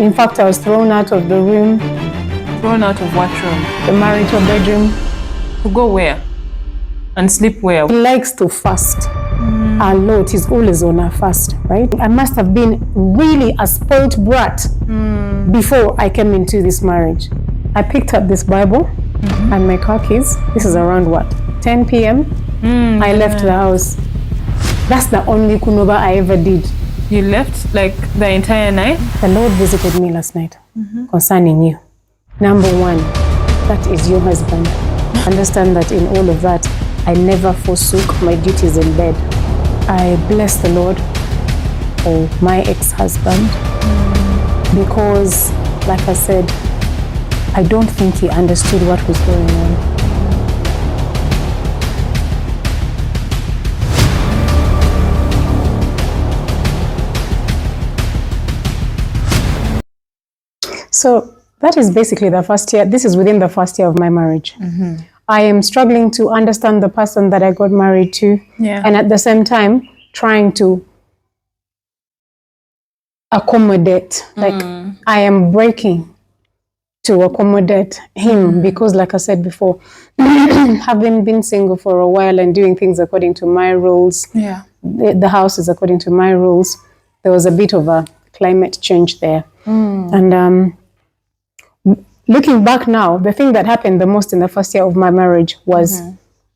In fact, I was thrown out of the room. Thrown out of what room? The marital bedroom. To go where? And sleep where? He likes to fast a lot. He's always on a fast, right? I must have been really a spoiled brat before I came into this marriage. I picked up this Bible and my car keys. This is around what? 10 p.m. I left the house. That's the only kunova I ever did. You left like the entire night? The Lord visited me last night concerning you. Number one, that is your husband. Understand that in all of that, I never forsook my duties in bed. I bless the Lord for my ex-husband because, like I said, I don't think he understood what was going on. So that is basically the first year. This is within the first year of my marriage. I am struggling to understand the person that I got married to. And at the same time, trying to accommodate. Like I am breaking to accommodate him because, like I said before, having been single for a while and doing things according to my rules, the house is according to my rules, there was a bit of a climate change there. And looking back now, the thing that happened the most in the first year of my marriage was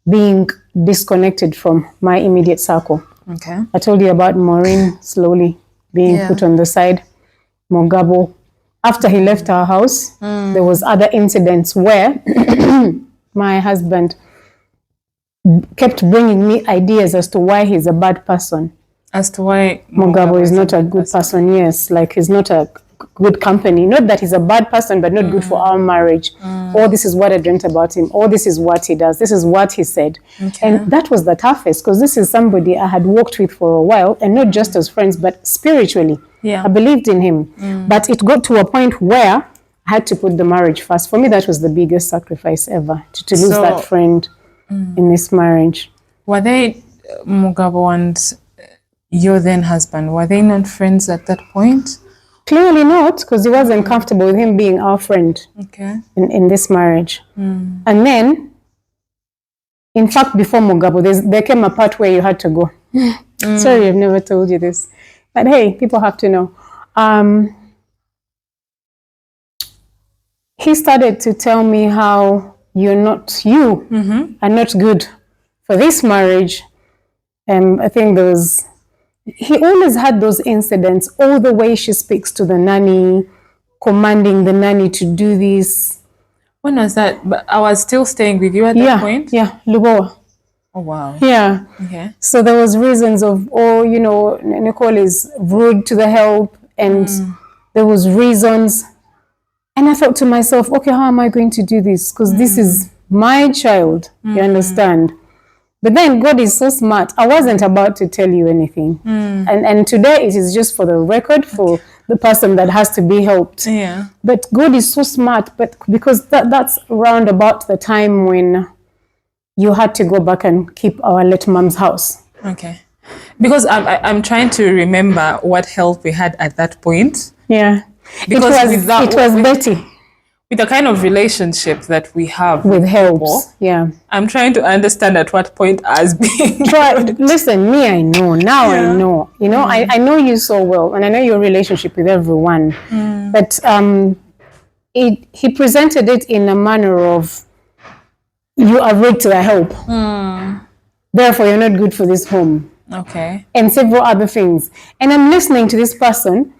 being disconnected from my immediate circle. I told you about Maureen slowly being put on the side. Mogabo, after he left our house, there was other incidents where my husband kept bringing me ideas as to why he's a bad person. As to why Mogabo is not a good person, yes. Like he's not a good company. Not that he's a bad person, but not good for our marriage. Or this is what I dreamt about him. Or this is what he does. This is what he said. And that was the toughest because this is somebody I had worked with for a while and not just as friends, but spiritually. I believed in him. But it got to a point where I had to put the marriage first. For me, that was the biggest sacrifice ever, to lose that friend in this marriage. Were they, Mugabo and your then husband, were they not friends at that point? Clearly not, because he wasn't comfortable with him being our friend in this marriage. And then, in fact, before Mugabo, there came a part where you had to go. Sorry, I've never told you this. But hey, people have to know. He started to tell me how you are not good for this marriage. I think he always had those incidents, all the way she speaks to the nanny, commanding the nanny to do this. When was that? But I was still staying with you at that point? Yeah, Luboa. Oh, wow. Yeah. So there was reasons of, Nicole is rude to the help, and there was reasons. And I thought to myself, okay, how am I going to do this? Because this is my child, you understand? But then God is so smart. I wasn't about to tell you anything. And today it is just for the record, for the person that has to be helped. But God is so smart, but because that's around about the time when you had to go back and keep our late mom's house. Because I'm trying to remember what help we had at that point. Because it was Betty. With the kind of relationship that we have with helps, I'm trying to understand at what point as being. Listen, me, I know now. I know, I know you so well, and I know your relationship with everyone. But he presented it in a manner of, you are rude to the help, therefore you're not good for this home. And several other things. And I'm listening to this person.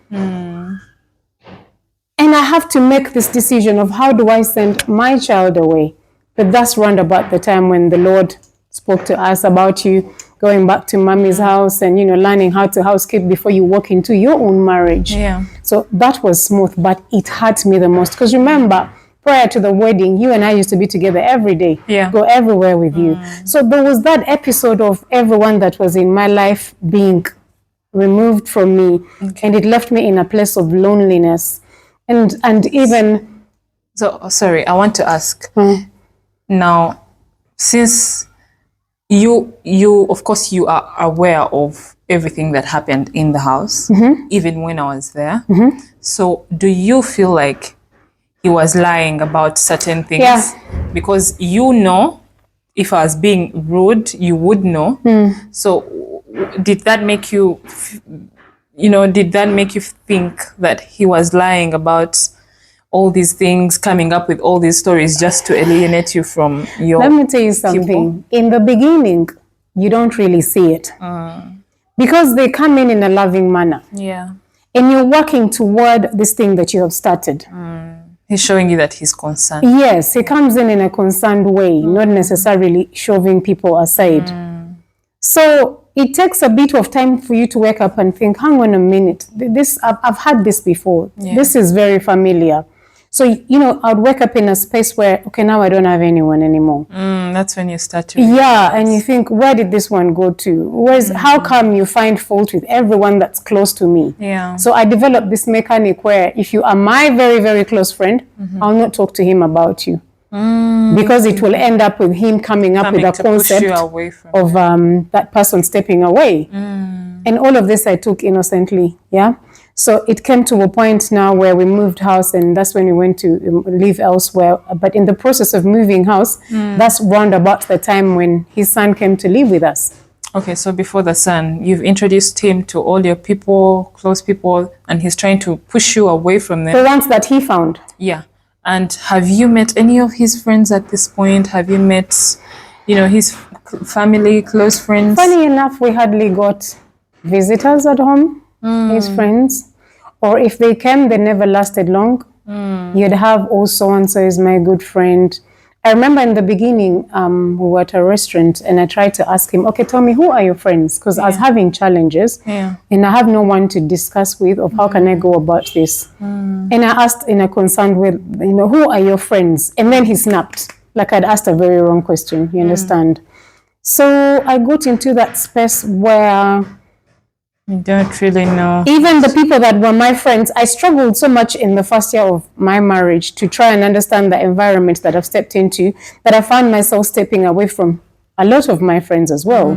And I have to make this decision of how do I send my child away. But that's round about the time when the Lord spoke to us about you going back to mommy's house and, learning how to housekeep before you walk into your own marriage. So that was smooth, but it hurt me the most. Because remember, prior to the wedding, you and I used to be together every day, go everywhere with you. So there was that episode of everyone that was in my life being removed from me. And it left me in a place of loneliness. And even... So, sorry, I want to ask. Now, since you of course, you are aware of everything that happened in the house, even when I was there. Mm-hmm. So do you feel like he was lying about certain things? Yeah. Because if I was being rude, you would know. So did that make you, did that make you think that he was lying about all these things, coming up with all these stories just to alienate you from your Let me tell you something. In the beginning, you don't really see it. Because they come in a loving manner. Yeah. And you're working toward this thing that you have started. He's showing you that he's concerned. Yes, he comes in a concerned way, not necessarily shoving people aside. So it takes a bit of time for you to wake up and think, hang on a minute, I've had this before. Yeah. This is very familiar. So, I'd wake up in a space where, okay, now I don't have anyone anymore. That's when you start to... Yeah, and you think, where did this one go to? How come you find fault with everyone that's close to me? Yeah. So I developed this mechanic where if you are my very, very close friend, I'll not talk to him about you. Because it will end up with him coming up with a concept of that person stepping away. And all of this I took innocently, yeah? So it came to a point now where we moved house, and that's when we went to live elsewhere. But in the process of moving house, that's round about the time when his son came to live with us. Okay, so before the son, you've introduced him to all your people, close people, and he's trying to push you away from them. The ones that he found. Yeah. And have you met any of his friends at this point? Have you met, his family, close friends? Funny enough, we hardly got visitors at home, his friends. Or if they came, they never lasted long. You'd have, oh, so-and-so is my good friend. I remember in the beginning, we were at a restaurant and I tried to ask him, okay, tell me, who are your friends? Because I was having challenges and I have no one to discuss with of how can I go about this. And I asked in a concerned way, who are your friends? And then he snapped, like I'd asked a very wrong question, you understand? So I got into that space where... You don't really know. Even the people that were my friends, I struggled so much in the first year of my marriage to try and understand the environment that I've stepped into, that I found myself stepping away from a lot of my friends as well,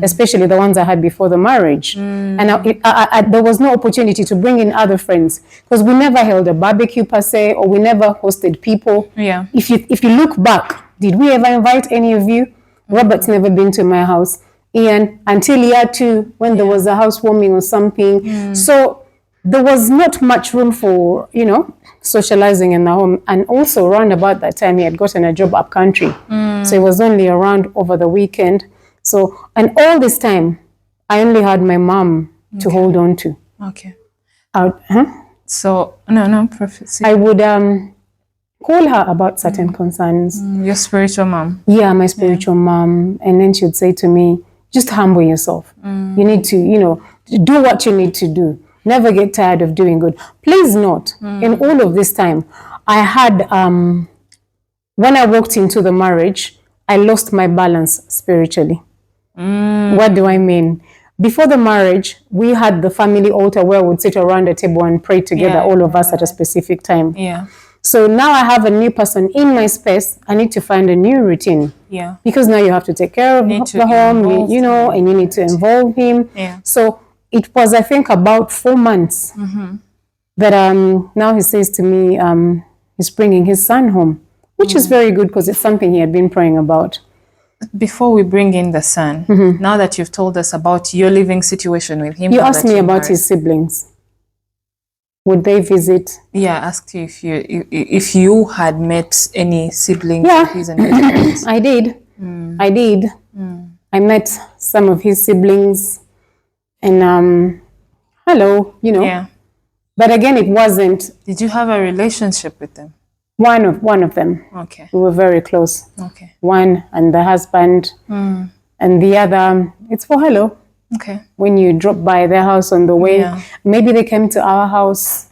especially the ones I had before the marriage. And there was no opportunity to bring in other friends because we never held a barbecue per se, or we never hosted people. Yeah. If you look back, did we ever invite any of you? Robert's never been to my house. Ian, until year 2, when there was a housewarming or something. So there was not much room for, socializing in the home. And also around about that time, he had gotten a job up country. So he was only around over the weekend. So, and all this time, I only had my mom to hold on to. Okay. So, no, prophecy. I would call her about certain concerns. Your spiritual mom. Yeah, my spiritual mom. And then she would say to me, just humble yourself. You need to, do what you need to do. Never get tired of doing good. Please note, in all of this time, I had, when I walked into the marriage, I lost my balance spiritually. What do I mean? Before the marriage, we had the family altar where we would sit around the table and pray together, all of us at a specific time. Yeah. So now I have a new person in my space. I need to find a new routine. Yeah. Because now you have to take care of the home, and you need to involve him. Yeah. So it was, I think, about 4 months that now he says to me, he's bringing his son home, which is very good because it's something he had been praying about. Before we bring in the son, now that you've told us about your living situation with him. You asked me about his siblings. Would they visit? Yeah, I asked you if you had met any siblings of his and his friends. I did. I did. I met some of his siblings, and hello, Yeah. But again, it wasn't. Did you have a relationship with them? One of them. Okay. We were very close. Okay. One and the husband, and the other. It's for hello. Okay. When you drop by their house on the way, maybe they came to our house,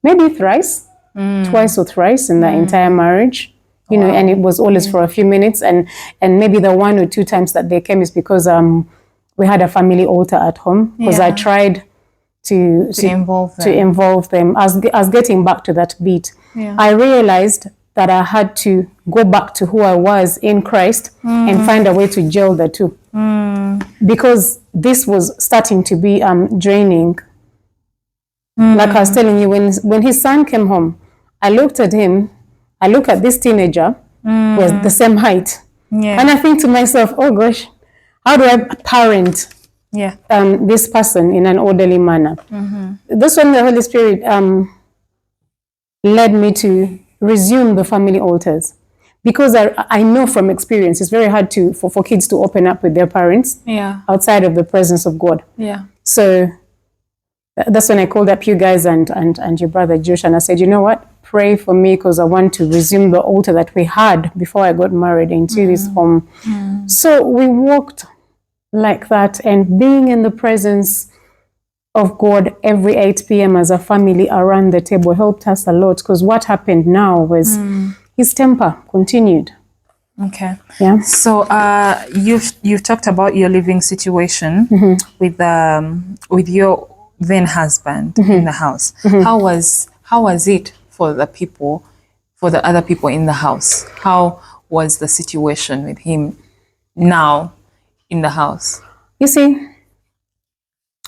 maybe thrice, twice or thrice in the entire marriage, and it was always for a few minutes. And maybe the 1 or 2 times that they came is because we had a family altar at home, because I tried to involve them. As getting back to that beat, I realized that I had to go back to who I was in Christ and find a way to gel the two. because this was starting to be draining. Like I was telling you, when his son came home, I looked at him, I look at this teenager, was the same height. Yeah. And I think to myself, oh gosh, how do I parent Yeah. this person in an orderly manner? That's when the Holy Spirit led me to resume the family altars. Because I know from experience, it's very hard for kids to open up with their parents Yeah. outside of the presence of God. Yeah. So that's when I called up you guys and your brother Josh, and I said, you know what, pray for me because I want to resume the altar that we had before I got married into this home. So we walked like that, and being in the presence of God every 8 p.m. as a family around the table helped us a lot, because what happened now was his temper continued. Okay. Yeah. So you've talked about your living situation with your then husband in the house. How was it for the other people in the house? How was the situation with him now in the house? You see,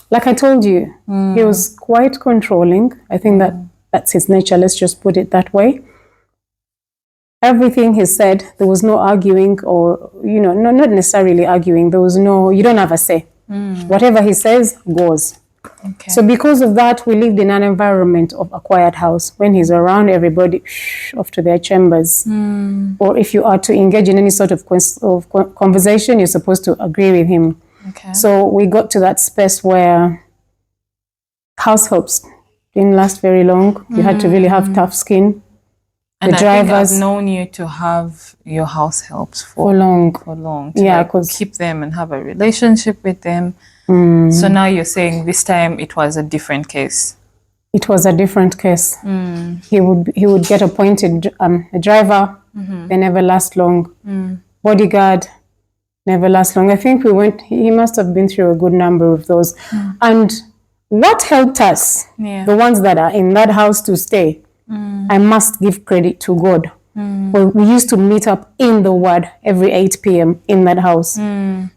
like I told you, he was quite controlling. I think that's his nature. Let's just put it that way. Everything he said, there was no arguing, or, not necessarily arguing. There was you don't have a say. Whatever he says goes. Okay. So because of that, we lived in an environment of a quiet house. When he's around, everybody off to their chambers. Or if you are to engage in any sort of conversation, you're supposed to agree with him. Okay. So we got to that space where house helps didn't last very long. You had to really have tough skin. And the I drivers think I've known you to have your house helps for long. To Yeah, like, 'cause- keep them and have a relationship with them. So now you're saying this time it was a different case. It was a different case. He would get appointed a driver. They never last long. Bodyguard, never last long. I think he must have been through a good number of those. And what helped us, the ones that are in that house to stay, I must give credit to God. Well, we used to meet up in the Word every 8 p.m. in that house.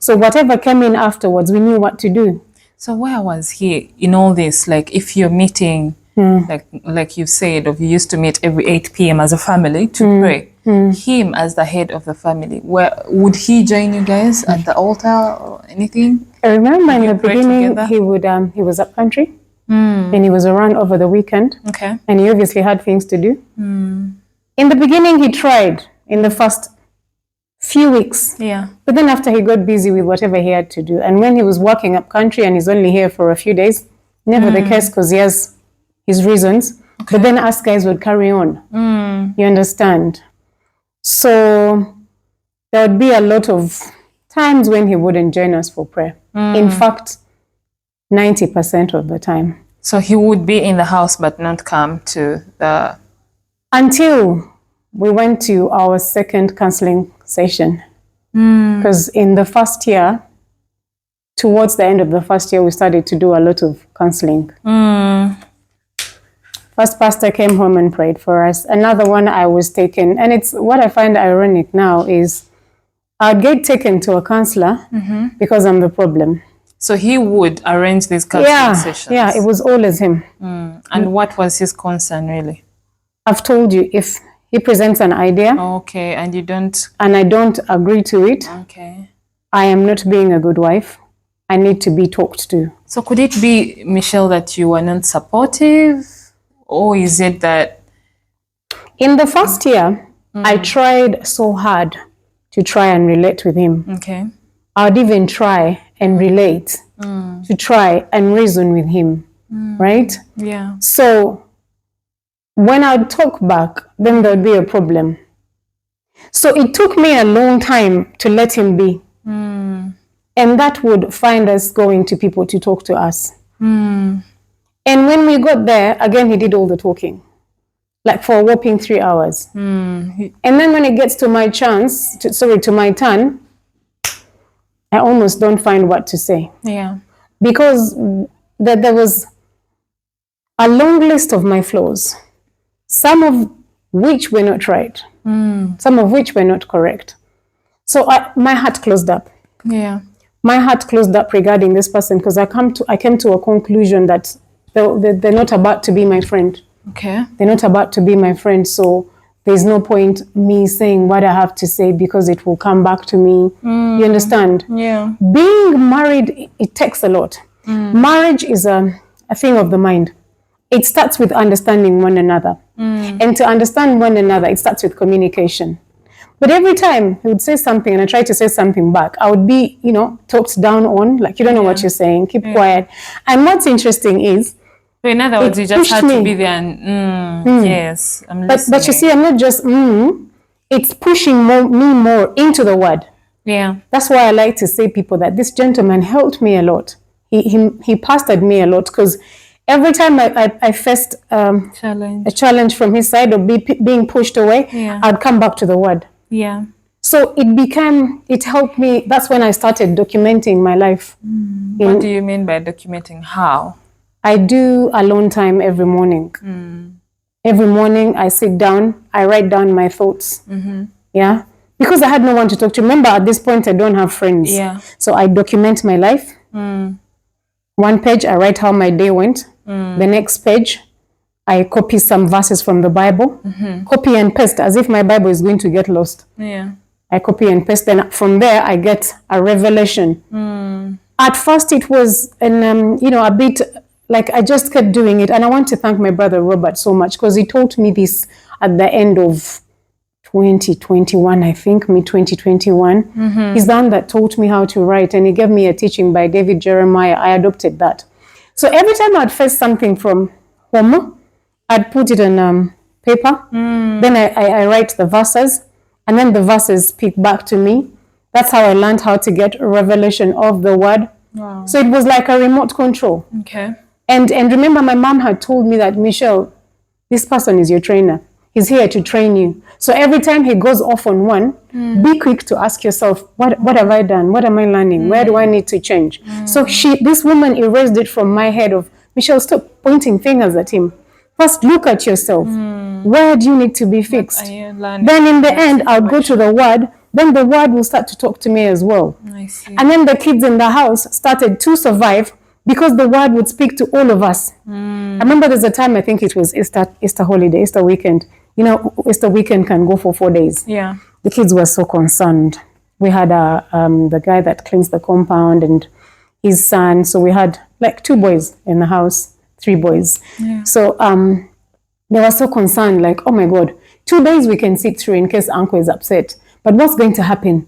So whatever came in afterwards, we knew what to do. So where was he in all this? Like if you're meeting, like you said, you used to meet every 8 p.m. as a family to pray. Him as the head of the family, where would he join you guys at the altar or anything? I remember in the pray beginning, together? he was up country, and he was around over the weekend. Okay. And he obviously had things to do. In the beginning, he tried in the first few weeks. Yeah. But then after he got busy with whatever he had to do, and when he was working up country and he's only here for a few days, never the case, because he has his reasons. But then us guys would carry on. You understand? So there would be a lot of times when he wouldn't join us for prayer. In fact, 90% of the time. So he would be in the house but not come to the... Until we went to our second counseling session. Because in the first year, towards the end of the first year, we started to do a lot of counseling. First pastor came home and prayed for us. Another one I was taken. And it's what I find ironic now is I'd get taken to a counselor because I'm the problem. So he would arrange these counseling sessions? Yeah, it was always him. And what was his concern really? I've told you, if he presents an idea Okay, and you don't... and I don't agree to it, Okay. I am not being a good wife. I need to be talked to. So could it be, Michelle, that you were not supportive? Or is it that... In the first year, I tried so hard to try and relate with him. Okay. I would even try and relate, to try and reason with him, right? Yeah. So when I would talk back, then there would be a problem. So it took me a long time to let him be. And that would find us going to people to talk to us. And when we got there, again, he did all the talking, like for a whopping 3 hours. And then when it gets to my to my turn, I almost don't find what to say. Yeah. Because there was a long list of my flaws, some of which were not right, some of which were not correct. So my heart closed up. Yeah. my heart closed up regarding this person because I came to a conclusion that they're not about to be my friend. Okay. They're not about to be my friend. So there's no point me saying what I have to say because it will come back to me. You understand? Yeah. Being married, it takes a lot. Marriage is a thing of the mind. It starts with understanding one another. And to understand one another, it starts with communication. But every time he would say something and I tried to say something back, I would be, talked down on, like, you don't know what you're saying, keep quiet. And what's interesting is, So in other words, you just had to be there and, yes, I'm listening. but you see, I'm not just, it's pushing me more into the word. Yeah. That's why I like to say people that this gentleman helped me a lot. He pastored me a lot because every time I faced a challenge from his side or being pushed away, I'd come back to the word. Yeah. So it helped me. That's when I started documenting my life. What do you mean by documenting? How? I do alone time every morning. Every morning I sit down, I write down my thoughts. Yeah. Because I had no one to talk to. Remember, at this point, I don't have friends. Yeah. So I document my life. One page, I write how my day went. The next page, I copy some verses from the Bible. Copy and paste as if my Bible is going to get lost. Yeah. I copy and paste. Then from there, I get a revelation. At first, it was, a bit like I just kept doing it. And I want to thank my brother Robert so much because he taught me this at the end of 2021, I think, mid-2021. He's the one that taught me how to write, and he gave me a teaching by David Jeremiah. I adopted that. So every time I'd face something from home, I'd put it on paper. Then I write the verses, and then the verses speak back to me. That's how I learned how to get a revelation of the word. Wow. So it was like a remote control. Okay. And remember, my mom had told me that, Michelle, this person is your trainer. He's here to train you. So every time he goes off on one, be quick to ask yourself, what have I done? What am I learning? Where do I need to change? So this woman erased it from my head of, Michelle, stop pointing fingers at him. First, look at yourself. Where do you need to be fixed? Then in the end, I'll go to the word. Then the word will start to talk to me as well. I see. And then the kids in the house started to survive because the word would speak to all of us. I remember there's a time, I think it was Easter holiday, Easter weekend. Easter weekend can go for 4 days. Yeah. The kids were so concerned. We had the guy that cleans the compound and his son. So we had like 2 boys in the house, 3 boys. Yeah. So they were so concerned, like, oh my God, 2 days we can sit through in case uncle is upset. But what's going to happen?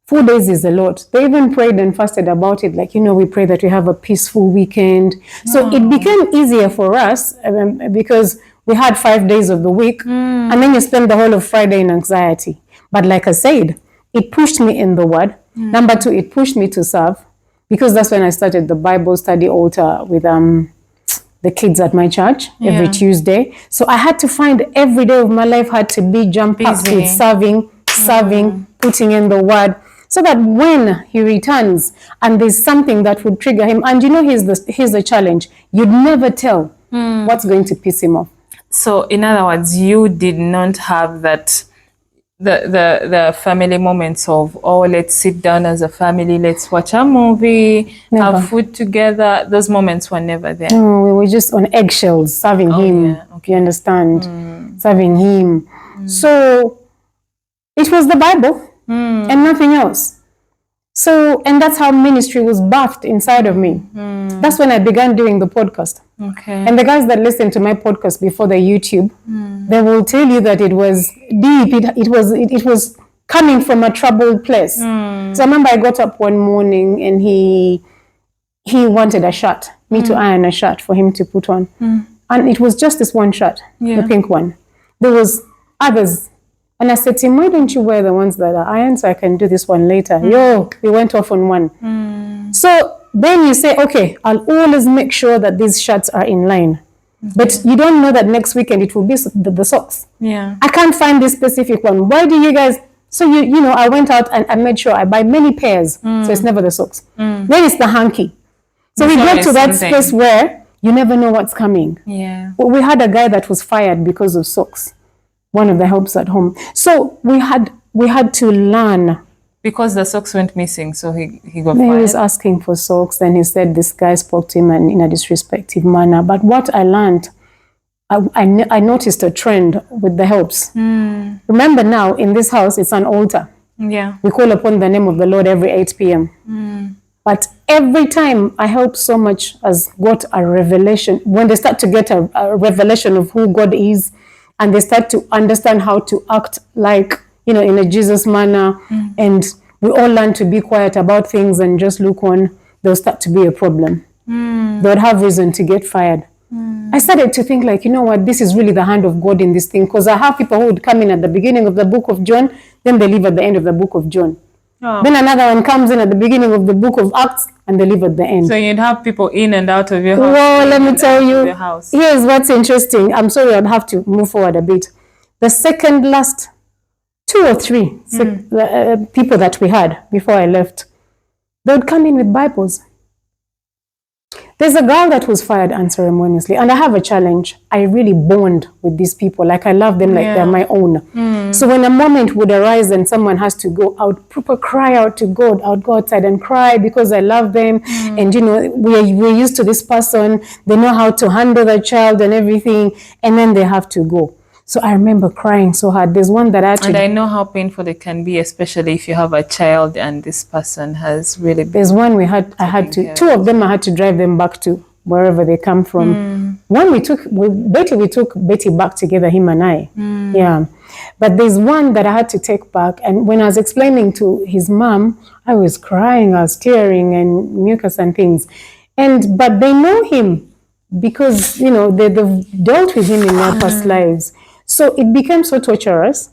4 days is a lot. They even prayed and fasted about it. Like, we pray that we have a peaceful weekend. So it became easier for us because we had 5 days of the week. And then you spend the whole of Friday in anxiety. But like I said, it pushed me in the word. Number 2, it pushed me to serve because that's when I started the Bible study altar with the kids at my church every Tuesday. So I had to find every day of my life had to be jam-packed with serving, putting in the word, so that when he returns and there's something that would trigger him, and here's the challenge, you'd never tell what's going to piss him off. So in other words, you did not have that the family moments of, let's sit down as a family, let's watch a movie, have food together. Those moments were never there. No, we were just on eggshells serving him. Yeah. Okay. You understand? Serving him. So it was the Bible and nothing else. So, and that's how ministry was birthed inside of me. That's when I began doing the podcast. Okay. And the guys that listen to my podcast before the YouTube, they will tell you that it was deep. It was coming from a troubled place. So I remember I got up one morning and he wanted a shirt, me to iron a shirt for him to put on. And it was just this one shirt, the pink one. There was others. And I said to him, why don't you wear the ones that are ironed so I can do this one later? We went off on one. So then you say, okay, I'll always make sure that these shirts are in line. But you don't know that next weekend it will be the socks. Yeah. I can't find this specific one. Why do you guys... So, I went out and I made sure I buy many pairs. So it's never the socks. Then it's the hanky. So we get to that space where you never know what's coming. Yeah. We had a guy that was fired because of socks. One of the helps at home. So we had to learn Because the socks went missing, so he got He fired. was asking for socks, and he said this guy spoke to him in a disrespectful manner. But what I learned, I noticed a trend with the helps. Remember now, in this house, it's an altar. Yeah. We call upon the name of the Lord every 8 p.m. But every time I help so much as got a revelation, when they start to get a revelation of who God is, and they start to understand how to act like, in a Jesus manner, and we all learn to be quiet about things and just look on, there'll start to be a problem. They'll have reason to get fired. I started to think like, you know what, this is really the hand of God in this thing, because I have people who would come in at the beginning of the book of John, then they leave at the end of the book of John. Oh. Then another one comes in at the beginning of the book of Acts, and they leave at the end. So you'd have people in and out of your house. Well, let me tell you, house. Here's what's interesting. I'm sorry, I'd have to move forward a bit. The second last 2 or 3 people that we had before I left, they would come in with Bibles. There's a girl that was fired unceremoniously, and I have a challenge. I really bond with these people. Like, I love them like they're my own. So when a moment would arise and someone has to go, I would proper cry out to God. I would go outside and cry because I love them. And, we're used to this person. They know how to handle the child and everything. And then they have to go. So I remember crying so hard. There's one that And I know how painful it can be, especially if you have a child and this person has really been. There's one I had to, 2 of them I had to drive them back to wherever they come from. One we took Betty back together, him and I. Yeah. But there's one that I had to take back. And when I was explaining to his mom, I was crying, I was tearing and mucus and things. But they know him because, they've dealt with him in their past lives. So it became so torturous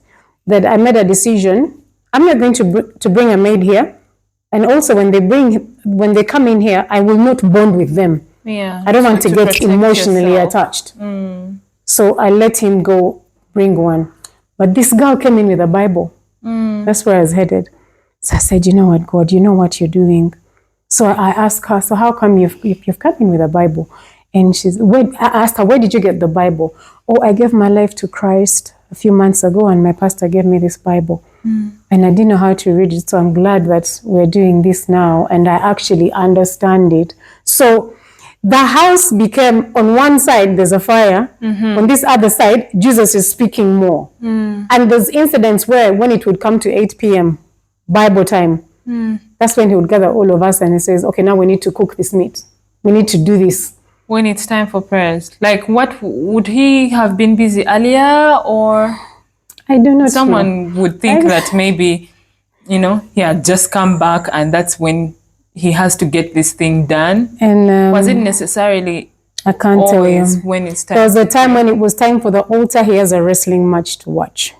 that I made a decision. I'm not going to bring a maid here. And also when they come in here, I will not bond with them. Yeah. I don't want to get emotionally attached. So I let him go bring one. But this girl came in with a Bible. That's where I was headed. So I said, you know what, God, you know what you're doing. So I asked her, so how come you've come in with a Bible? And I asked her, where did you get the Bible? Oh, I gave my life to Christ a few months ago, and my pastor gave me this Bible. And I didn't know how to read it, so I'm glad that we're doing this now, and I actually understand it. So the house became, on one side, there's a fire. On this other side, Jesus is speaking more. And there's incidents where when it would come to 8 p.m., Bible time, that's when he would gather all of us and he says, okay, now we need to cook this meat. We need to do this. When it's time for prayers, like, what would he have been busy earlier, or I don't know. Someone would think that maybe, he had just come back and that's when he has to get this thing done. And was it necessarily? I can't tell you. When it's time. There was a time when it was time for the altar, he has a wrestling match to watch.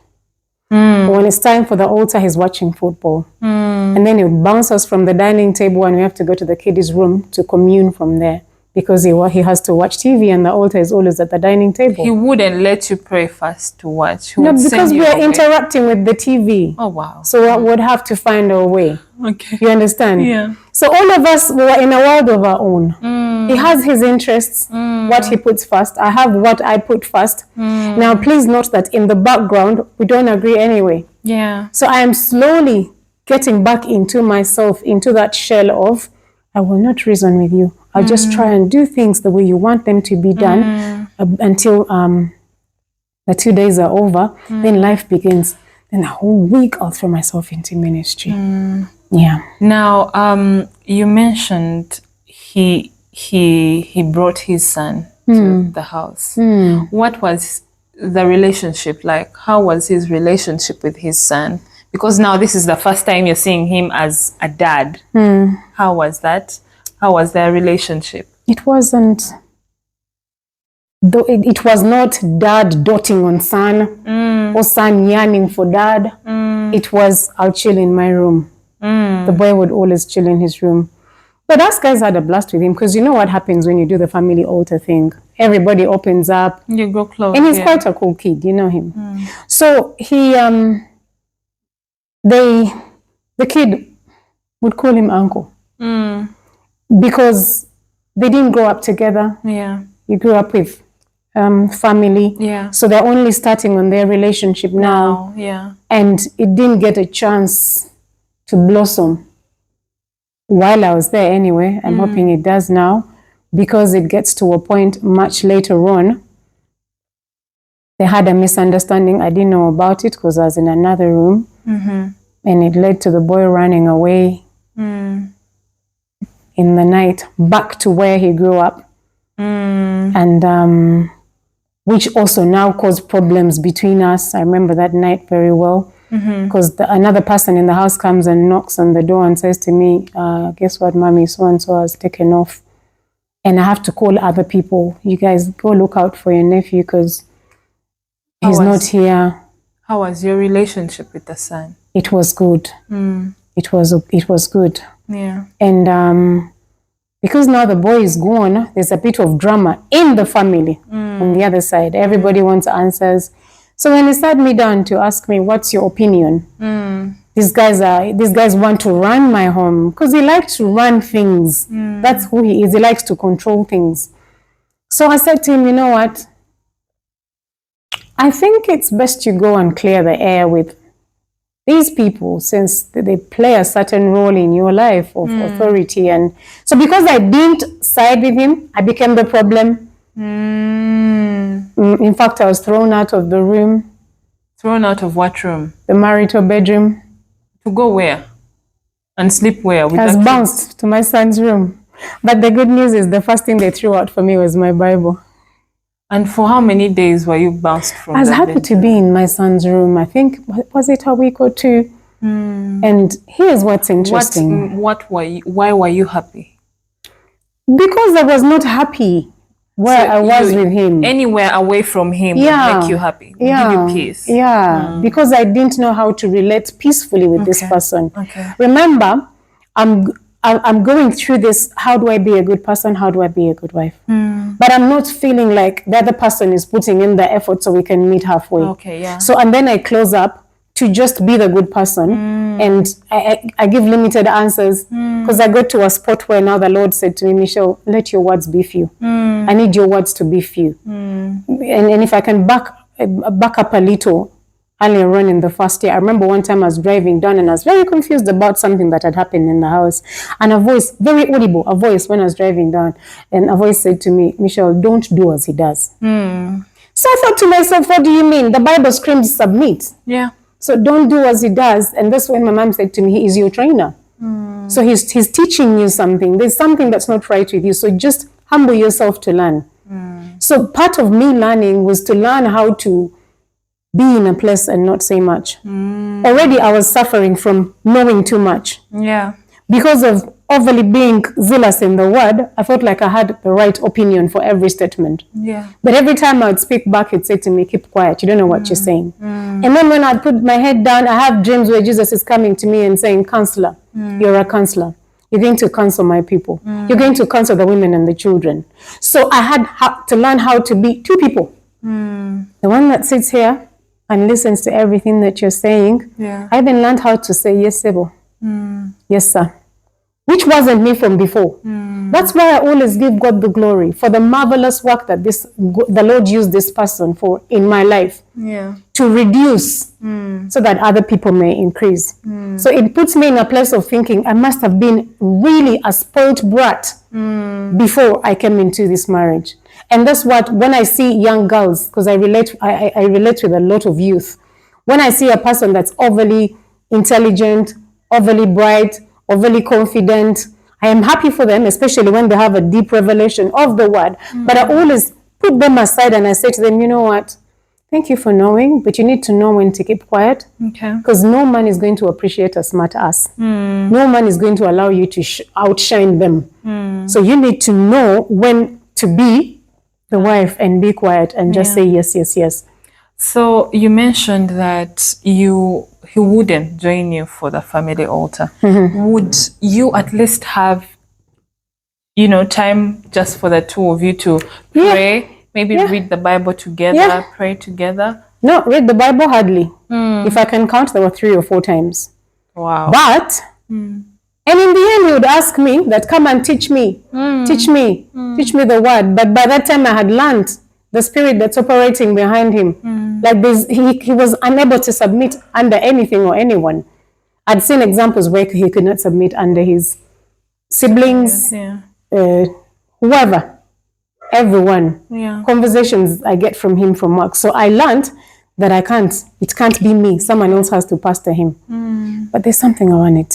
When it's time for the altar, he's watching football. And then he would bounce us from the dining table and we have to go to the kiddies' room to commune from there. Because he has to watch TV and the altar is always at the dining table. He wouldn't let you pray first to watch. No, because we are interacting with the TV. Oh, wow. So I would have to find a way. Okay. You understand? Yeah. So all of us were in a world of our own. He has his interests, what he puts first. I have what I put first. Now, please note that in the background, we don't agree anyway. Yeah. So I am slowly getting back into myself, into that shell of, I will not reason with you. I'll just try and do things the way you want them to be done until the 2 days are over. Then life begins. Then the whole week I'll throw myself into ministry. Yeah. Now, you mentioned he brought his son to the house. What was the relationship like? How was his relationship with his son? Because now this is the first time you're seeing him as a dad. How was that? How was their relationship? It wasn't, though it was not dad doting on son or son yearning for dad. It was, I'll chill in my room. The boy would always chill in his room. But us guys had a blast with him because you know what happens when you do the family altar thing. Everybody opens up. You go close. And he's quite a cool kid, you know him. So he, the kid would call him uncle. Because they didn't grow up together. Yeah. You grew up with family. Yeah. So they're only starting on their relationship now. Yeah. And it didn't get a chance to blossom while I was there anyway. I'm hoping it does now, because it gets to a point much later on. They had a misunderstanding. I didn't know about it because I was in another room. And it led to the boy running away in the night back to where he grew up. And which also now caused problems between us. I remember that night very well, because another person in the house comes and knocks on the door and says to me, guess what, mommy, so-and-so has taken off. And I have to call other people. You guys go look out for your nephew because he's not here. How was your relationship with the son? It was good. It was good. Yeah. And because now the boy is gone, there's a bit of drama in the family on the other side. Everybody wants answers. So when he sat me down to ask me, what's your opinion? These guys want to run my home because he likes to run things. That's who he is. He likes to control things. So I said to him, you know what? I think it's best you go and clear the air with these people, since they play a certain role in your life of authority. And so because I didn't side with him, I became the problem. In fact, I was thrown out of the room. Thrown out of what room? The marital bedroom. To go where? And sleep where? I was bounced to my son's room. But the good news is the first thing they threw out for me was my Bible. And for how many days were you bounced from? I was happy to be in my son's room. I think, was it a week or two? And here's what's interesting. Why were you happy? Because I was not happy where I was with him. Anywhere away from him would make you happy, give you peace. Because I didn't know how to relate peacefully with this person. Remember, I'm going through this, how do I be a good person? How do I be a good wife? But I'm not feeling like the other person is putting in the effort so we can meet halfway. So, and then I close up to just be the good person. And I give limited answers because I got to a spot where now the Lord said to me, Michelle, let your words be few. I need your words to be few. And if I can back up a little, earlier on in the first year, I remember one time I was driving down and I was very confused about something that had happened in the house. And a voice, very audible, a voice when I was driving down, and a voice said to me, Michelle, don't do as he does. So I thought to myself, what do you mean? The Bible screams submit. So don't do as he does. And that's when my mom said to me, he is your trainer. So he's teaching you something. There's something that's not right with you. So just humble yourself to learn. So part of me learning was to learn how to be in a place and not say much. Already I was suffering from knowing too much. Because of overly being zealous in the word, I felt like I had the right opinion for every statement. But every time I would speak back, it'd say to me, keep quiet, you don't know what you're saying. And then when I'd put my head down, I have dreams where Jesus is coming to me and saying, counselor, you're a counselor. You're going to counsel my people. You're going to counsel the women and the children. So I had to learn how to be two people. The one that sits here and listens to everything that you're saying. I even learned how to say, yes, Sebo. Yes, sir. Which wasn't me from before. That's why I always give God the glory for the marvelous work that the Lord used this person for in my life. To reduce so that other people may increase. So it puts me in a place of thinking I must have been really a spoiled brat before I came into this marriage. And that's what, when I see young girls, because I relate with a lot of youth, when I see a person that's overly intelligent, overly bright, overly confident, I am happy for them, especially when they have a deep revelation of the word. But I always put them aside and I say to them, you know what? Thank you for knowing, but you need to know when to keep quiet. Because no man is going to appreciate a smart ass. No man is going to allow you to outshine them. So you need to know when to be the wife and be quiet and just say yes, yes, yes. So you mentioned that he wouldn't join you for the family altar. Would you at least have, time just for the two of you to pray, maybe read the Bible together, pray together? No, read the Bible hardly. If I can count, there were 3 or 4 times. Wow. But, and in the end, he would ask me that, come and teach me, teach me the word. But by that time I had learned the spirit that's operating behind him. Like this, he was unable to submit under anything or anyone. I'd seen examples where he could not submit under his siblings, Yeah. whoever, everyone. Yeah. Conversations I get from him from work. So I learned that it can't be me. Someone else has to pastor him. But there's something I wanted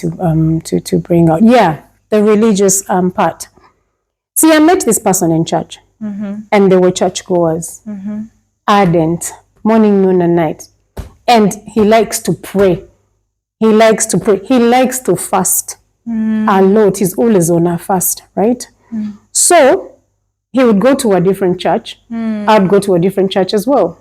to bring out. Yeah, the religious part. See, I met this person in church, and they were churchgoers, ardent, morning, noon, and night. And he likes to pray. He likes to pray. He likes to fast a lot. He's always on a fast, right? So he would go to a different church. I would go to a different church as well.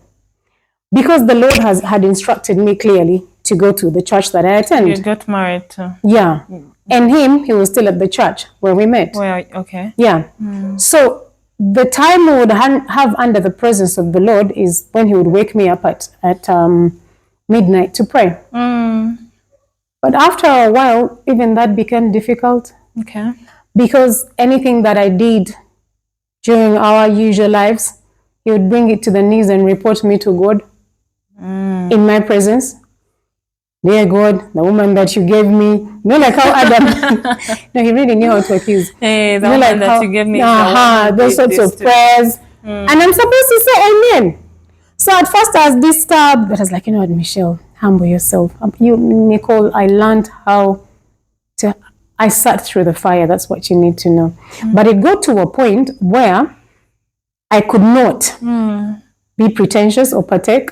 Because the Lord had instructed me clearly to go to the church that I attend. You got married too. Yeah. And he was still at the church where we met. Well, okay. Yeah. So the time we would have under the presence of the Lord is when he would wake me up at midnight to pray. But after a while, even that became difficult. Okay. Because anything that I did during our usual lives, he would bring it to the knees and report me to God in my presence. Dear God, the woman that you gave me, like how Adam, no, he really knew how to accuse. Hey, the woman that you gave me. Those sorts of prayers. And I'm supposed to say amen. So at first I was disturbed, but I was like, you know what, Michelle, humble yourself. You, Nicole, I learned how to, I sat through the fire. That's what you need to know. But it got to a point where I could not be pretentious or partake.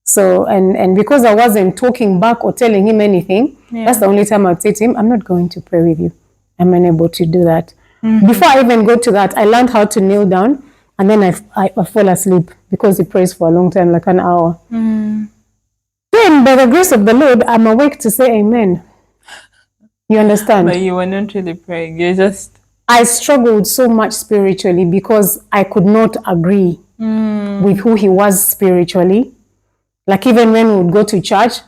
So, and because I wasn't talking back or telling him anything, that's the only time I'd say to him, I'm not going to pray with you. I'm unable to do that. Before I even go to that, I learned how to kneel down, and then I fall asleep because he prays for a long time, like an hour. Then, by the grace of the Lord, I'm awake to say amen. You understand? But you were not really praying. You just... I struggled so much spiritually because I could not agree with who he was spiritually. Like even when we would go to church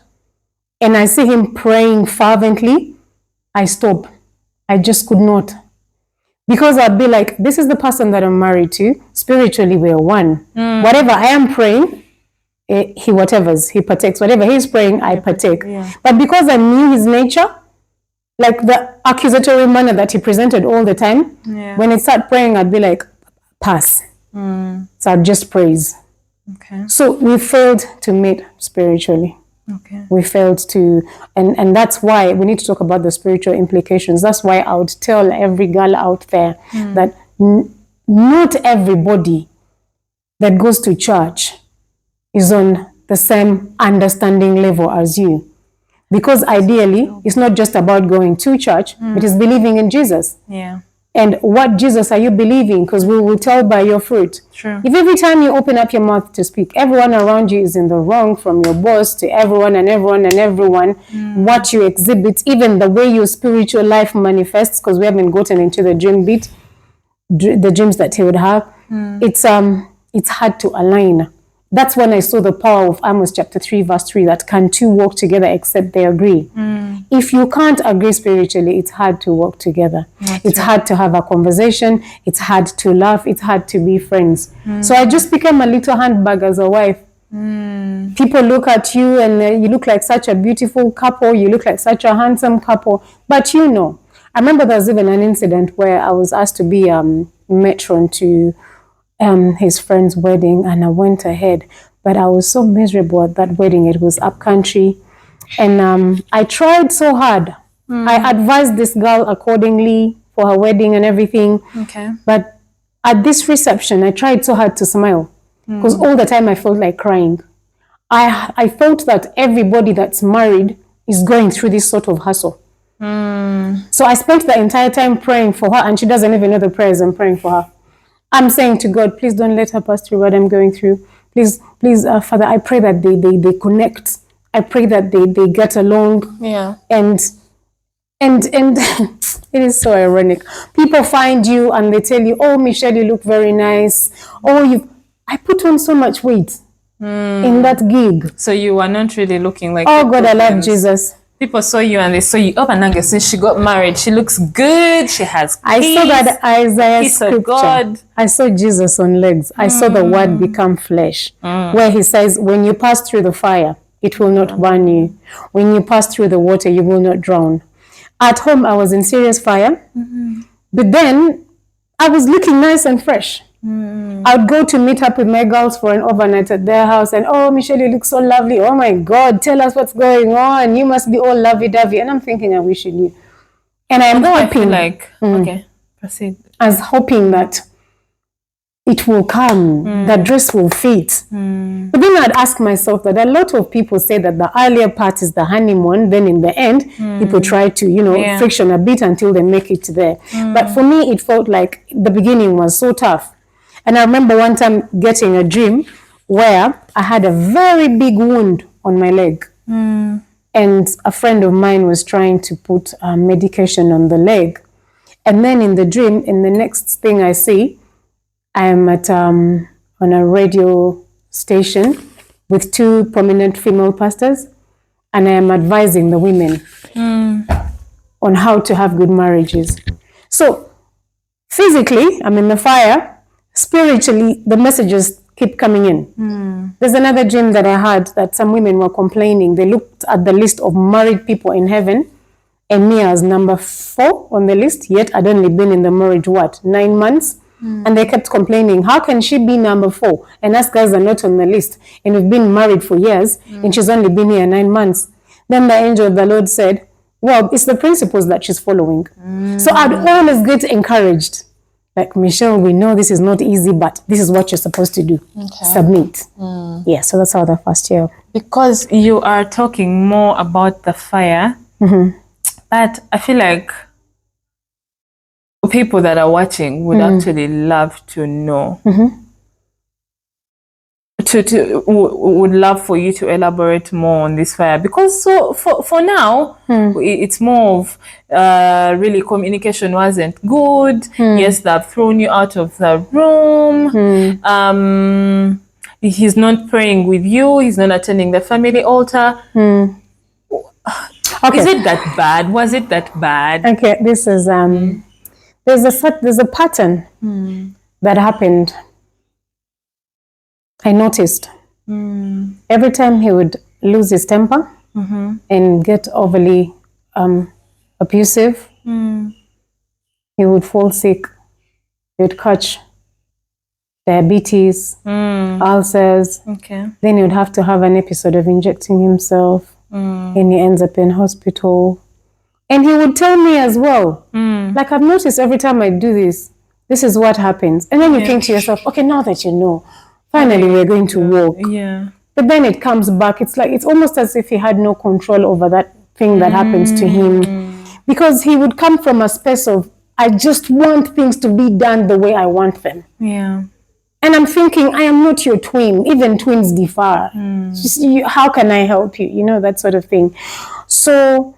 and I see him praying fervently, I stop. I just could not. Because I'd be like, this is the person that I'm married to. Spiritually, we're one. Whatever I am praying, he partakes. Whatever he's praying, I partake. Yeah. But because I knew his nature, like the accusatory manner that he presented all the time, when he started praying, I'd be like, pass. So I'd just praise. Okay. So we failed to meet spiritually. Okay. We failed to, and that's why we need to talk about the spiritual implications. That's why I would tell every girl out there that not everybody that goes to church is on the same understanding level as you. Because ideally, it's not just about going to church, it is believing in Jesus. Yeah. And what Jesus are you believing? Because we will tell by your fruit. True. If every time you open up your mouth to speak, everyone around you is in the wrong, from your boss to everyone and everyone and everyone, what you exhibit, even the way your spiritual life manifests, because we haven't gotten into the dream bit, the dreams that he would have, it's hard to align. That's when I saw the power of Amos chapter 3 verse 3, that can two walk together except they agree. If you can't agree spiritually, it's hard to work together. It's hard to have a conversation. It's hard to laugh. It's hard to be friends. So I just became a little handbag as a wife. People look at you and you look like such a beautiful couple. You look like such a handsome couple. But I remember there was even an incident where I was asked to be matron to his friend's wedding, and I went ahead, but I was so miserable at that wedding. It was up country, and I tried so hard. I advised this girl accordingly for her wedding and everything. Okay. But at this reception, I tried so hard to smile because all the time I felt like crying. I felt that everybody that's married is going through this sort of hustle. So I spent the entire time praying for her, and she doesn't even know the prayers I'm praying for her. I'm saying to God, please don't let her pass through what I'm going through. Please, Father, I pray that they connect. I pray that they get along. Yeah. And it is so ironic. People find you and they tell you, oh, Michelle, you look very nice. I put on so much weight in that gig. So you were not really looking like... Oh God, I love Jesus. People saw you and they saw you up, and now since she got married, she looks good. She has peace. I saw that Isaiah peace scripture. Of God. I saw Jesus on legs. I saw the word become flesh, where he says, when you pass through the fire, it will not burn you. When you pass through the water, you will not drown. At home, I was in serious fire, but then I was looking nice and fresh. I would go to meet up with my girls for an overnight at their house, and oh, Michelle, you look so lovely. Oh my God, tell us what's going on. You must be all lovey-dovey. And I'm thinking, I wish you knew. And I am I feel hoping, like, okay, proceed. I was hoping that it will come, that dress will fit. But then I'd ask myself that a lot of people say that the earlier part is the honeymoon, then in the end, people try to, you know, friction a bit until they make it there. But for me, it felt like the beginning was so tough. And I remember one time getting a dream where I had a very big wound on my leg. And a friend of mine was trying to put medication on the leg. And then in the dream, in the next thing I see, I am at on a radio station with two prominent female pastors, and I am advising the women on how to have good marriages. So physically, I'm in the fire. Spiritually, the messages keep coming in. There's another dream that I had that some women were complaining. They looked at the list of married people in heaven, and me as number 4 on the list, yet I'd only been in the marriage, 9 months? And they kept complaining, how can she be number 4? And us guys are not on the list. And we've been married for years, and she's only been here 9 months. Then the angel of the Lord said, well, it's the principles that she's following. So I'd always get encouraged. Like, Michelle, we know this is not easy, but this is what you're supposed to do. Submit. Yeah, so that's how the first year. Because you are talking more about the fire, but I feel like people that are watching would actually love to know. Would love for you to elaborate more on this fire, because so for now it's more of really communication wasn't good. Yes, they've thrown you out of the room. He's not praying with you. He's not attending the family altar. Okay. Is it that bad? Was it that bad? Okay, this is there's a pattern that happened. I noticed every time he would lose his temper and get overly abusive, he would fall sick. He would catch diabetes, ulcers. Okay. Then he would have to have an episode of injecting himself, and he ends up in hospital. And he would tell me as well, like, I've noticed every time I do this, this is what happens. And then you think to yourself, okay, now that you know, finally we're going to walk. Yeah. But then it comes back. It's like, it's almost as if he had no control over that thing that happens to him. Because he would come from a space of, I just want things to be done the way I want them. Yeah. And I'm thinking, I am not your twin. Even twins differ. How can I help you? You know, that sort of thing. So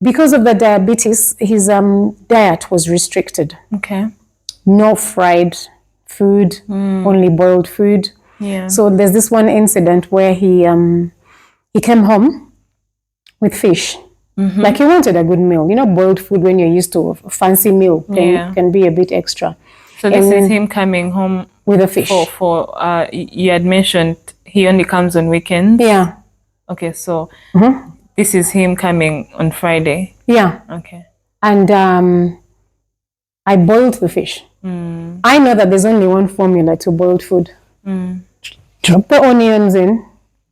because of the diabetes, his diet was restricted. Okay. No fried food, only boiled food. Yeah. So there's this one incident where he came home with fish. Like, he wanted a good meal. You know, boiled food, when you're used to a fancy meal, can be a bit extra. So this is him coming home with a fish. For you had mentioned he only comes on weekends. Yeah. Okay, so this is him coming on Friday. Yeah. Okay. And I boiled the fish. I know that there's only one formula to boiled food. Drop the onions in,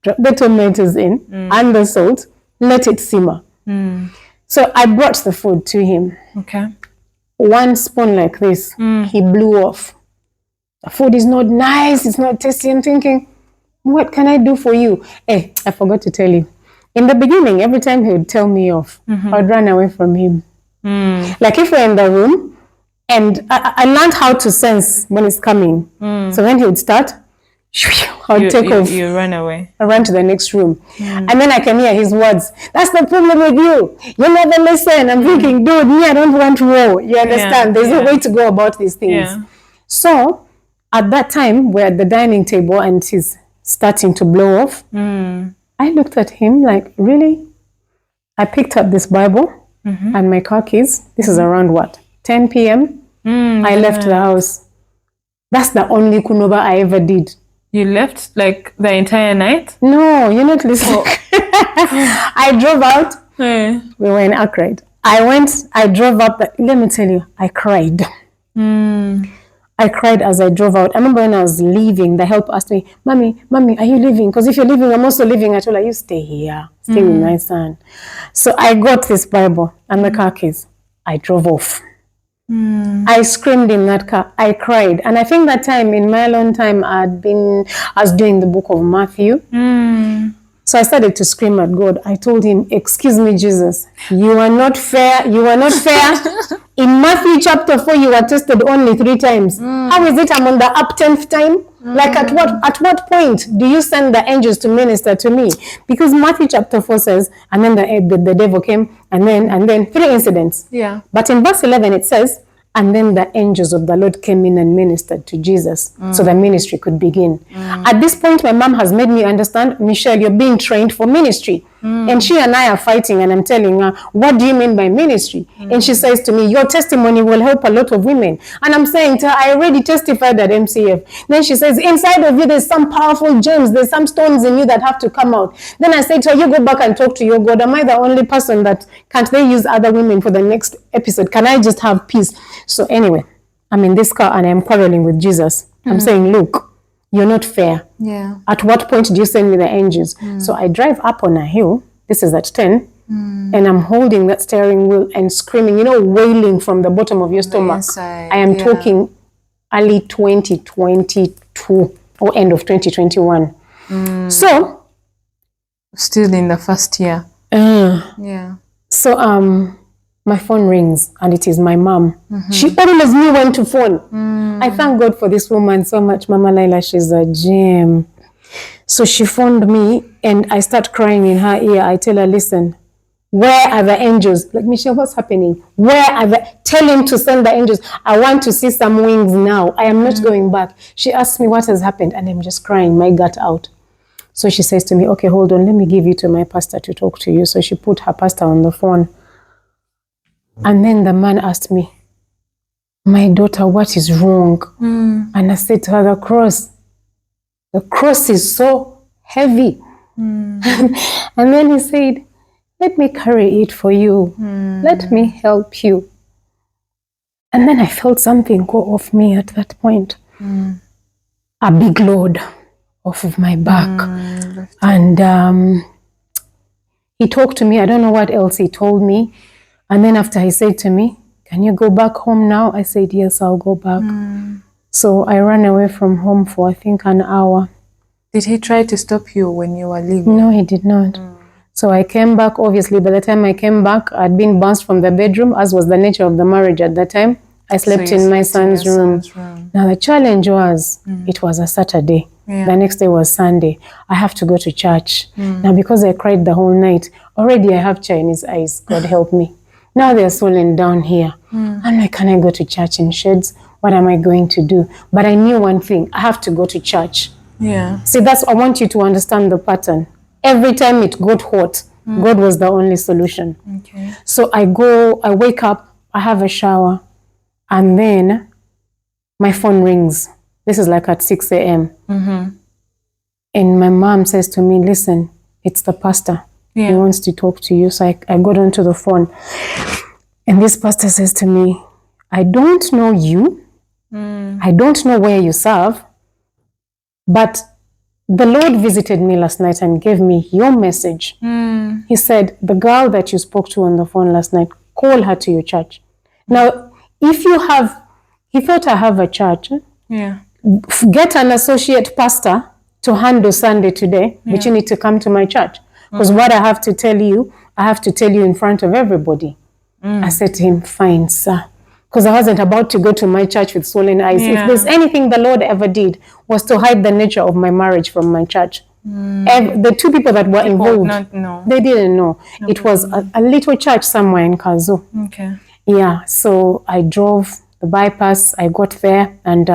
drop the tomatoes in, and the salt, let it simmer. So I brought the food to him. Okay. One spoon like this, he blew off. The food is not nice, it's not tasty. I'm thinking, what can I do for you? I forgot to tell you. In the beginning, every time he would tell me off, I'd run away from him. Like, if we're in the room, and I learned how to sense when it's coming. So when he would start, I would take off. You run away. I ran to the next room. And then I can hear his words. That's the problem with you. You never listen. I'm thinking, dude, me, I don't want war. You understand? There's a way to go about these things. So at that time, we're at the dining table and he's starting to blow off. I looked at him like, really? I picked up this Bible and my car keys. This is around what? 10 p.m. I left the house. That's the only kunova I ever did. You left like the entire night? No, you're not listening. I drove out. Yeah. We were in Accra. I drove up. Let me tell you, I cried. I cried as I drove out. I remember when I was leaving, the help asked me, Mommy, are you leaving? Because if you're leaving, I'm also leaving. I told her, you stay here. Stay with my son. So I got this Bible and the car keys. I drove off. I screamed in that car. I cried. And I think that time, in my long time, I was doing the book of Matthew. So I started to scream at God. I told him, excuse me, Jesus, you are not fair. You are not fair. In Matthew chapter 4, you were tested only 3 times. How is it I'm on the up 10th time? Like at what point do you send the angels to minister to me? Because Matthew chapter 4 says, and then the devil came, and then 3 incidents. Yeah. But in verse 11 it says, and then the angels of the Lord came in and ministered to Jesus, so the ministry could begin. At this point, my mom has made me understand, Michelle, you're being trained for ministry. And she and I are fighting, and I'm telling her, what do you mean by ministry? And she says to me, your testimony will help a lot of women. And I'm saying to her, I already testified at MCF. Then she says, inside of you, there's some powerful gems. There's some stones in you that have to come out. Then I say to her, you go back and talk to your God. Am I the only person that, can't they use other women for the next episode? Can I just have peace? So anyway, I'm in this car and I'm quarreling with Jesus. I'm saying, look, you're not fair. Yeah. At what point do you send me the angels? So I drive up on a hill. This is at 10. And I'm holding that steering wheel and screaming, wailing from the bottom of your stomach. inside, I am talking early 2022 or end of 2021. So, Still in the first year. Yeah. so my phone rings and it is my mom. She always knew when to phone. I thank God for this woman so much, Mama Laila. She's a gem. So she phoned me and I start crying in her ear. I tell her, listen, where are the angels? Like, Michelle, what's happening? Tell him to send the angels. I want to see some wings now. I am not going back. She asked me what has happened and I'm just crying my gut out. So she says to me, okay, hold on, let me give you to my pastor to talk to you. So she put her pastor on the phone. And then the man asked me, my daughter, what is wrong? And I said to her, the cross is so heavy. And then he said, let me carry it for you. Let me help you. And then I felt something go off me at that point. A big load off of my back. And he talked to me. I don't know what else he told me. And then after he said to me, can you go back home now? I said, yes, I'll go back. So I ran away from home for, I think, an hour. Did he try to stop you when you were leaving? No, he did not. So I came back. Obviously, by the time I came back, I'd been bounced from the bedroom, as was the nature of the marriage at that time. I slept in my son's room. Now, the challenge was, it was a Saturday. Yeah. The next day was Sunday. I have to go to church. Now, because I cried the whole night, already I have Chinese eyes. God help me. Now they're swollen down here. I'm like, can I go to church in sheds? What am I going to do? But I knew one thing. I have to go to church. Yeah. See, I want you to understand the pattern. Every time it got hot, God was the only solution. Okay. So I wake up, I have a shower, and then my phone rings. This is like at 6 a.m. And my mom says to me, listen, it's the pastor. Yeah. He wants to talk to you. So I got onto the phone. And this pastor says to me, I don't know you. I don't know where you serve. But the Lord visited me last night and gave me your message. He said, the girl that you spoke to on the phone last night, call her to your church. Now, he thought I have a church. Yeah. Get an associate pastor to handle Sunday today, but you need to come to my church. Because what I have to tell you in front of everybody. I said to him, fine, sir. Because I wasn't about to go to my church with swollen eyes. Yeah. If there's anything the Lord ever did, was to hide the nature of my marriage from my church. The 2 people that were involved, they didn't know. It was a little church somewhere in Kazu. Okay. Yeah, so I drove the bypass, I got there, and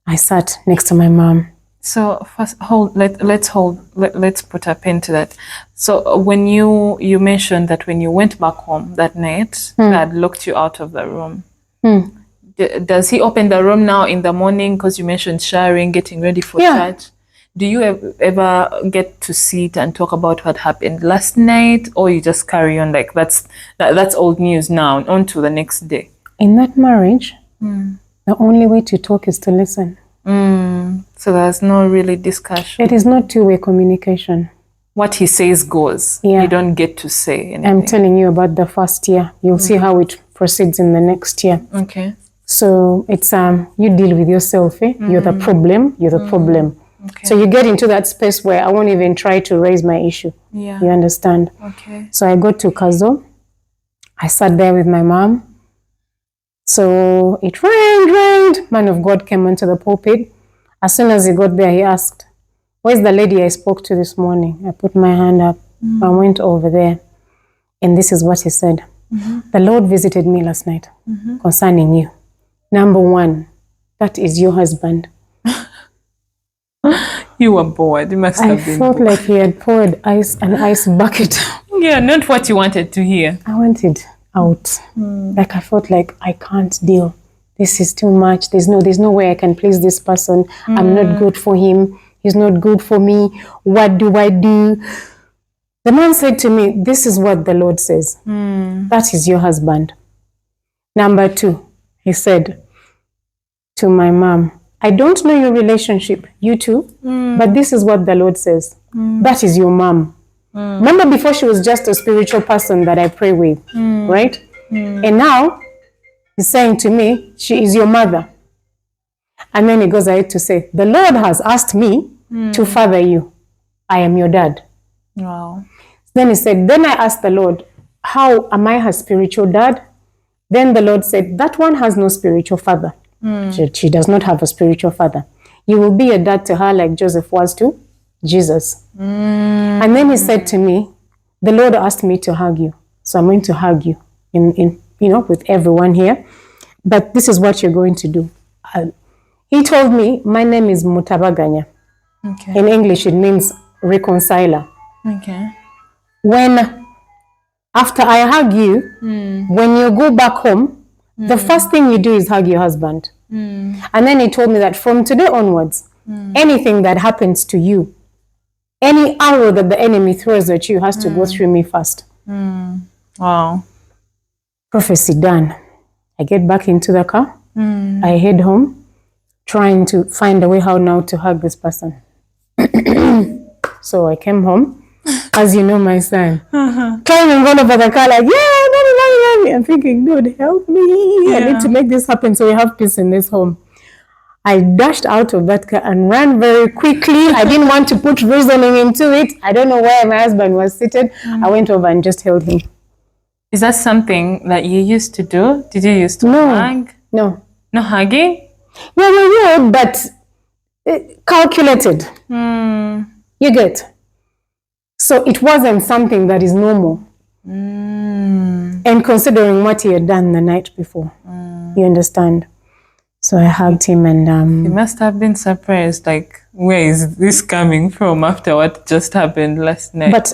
I sat next to my mom. So first, let's put a pin to that. So when you mentioned that when you went back home that night, that locked you out of the room. does he open the room now in the morning? Because you mentioned showering, getting ready for church. Do you ever get to sit and talk about what happened last night, or you just carry on like that's old news now, on to the next day? In that marriage, the only way to talk is to listen. So there's no really discussion. It is not two-way communication. What he says goes. Yeah. You don't get to say anything. I'm telling you about the first year. You'll see how it proceeds in the next year. Okay. So it's you deal with yourself. You're the problem. You're the problem. Okay. So you get into that space where I won't even try to raise my issue. Yeah. You understand? Okay. So I got to Kazo. I sat there with my mom. So it rained. Man of God came onto the pulpit. As soon as he got there, he asked, "Where's the lady I spoke to this morning?" I put my hand up. I went over there. And this is what he said. The Lord visited me last night concerning you. Number one, that is your husband. You were bored. You must have been felt bored. like he had poured an ice bucket. Yeah, not what you wanted to hear. I wanted out. Like I felt like I can't deal. This is too much. There's no way I can please this person. I'm not good for him. He's not good for me. What do I do? The man said to me, this is what the Lord says. That is your husband. Number two, he said to my mom, I don't know your relationship, you two, but this is what the Lord says. That is your mom. Remember before she was just a spiritual person that I pray with, right? And now he's saying to me, she is your mother. And then he goes ahead to say, the Lord has asked me to father you. I am your dad. Wow. Then he said, then I asked the Lord, how am I her spiritual dad? Then the Lord said, that one has no spiritual father. She does not have a spiritual father. You will be a dad to her like Joseph was to Jesus. And then he said to me, the Lord asked me to hug you. So I'm going to hug you with everyone here. But this is what you're going to do. He told me, my name is Mutabaganya. Okay. In English, it means reconciler. Okay. After I hug you, when you go back home, the first thing you do is hug your husband. And then he told me that from today onwards, anything that happens to you, any arrow that the enemy throws at you has to go through me first. Wow. Prophecy done. I get back into the car. I head home, trying to find a way how now to hug this person. So I came home. As you know, my son, climbing all over the car like, yeah, I'm thinking, God, help me. I need to make this happen so we have peace in this home. I dashed out of that car and ran very quickly. I didn't want to put reasoning into it. I don't know where my husband was seated. I went over and just held him. Is that something that you used to do? Did you used to hug? No. No hugging? Yeah, we would, but calculated. You get. So it wasn't something that is normal. And considering what he had done the night before, you understand? So I hugged him and... He must have been surprised, like, where is this coming from after what just happened last night? But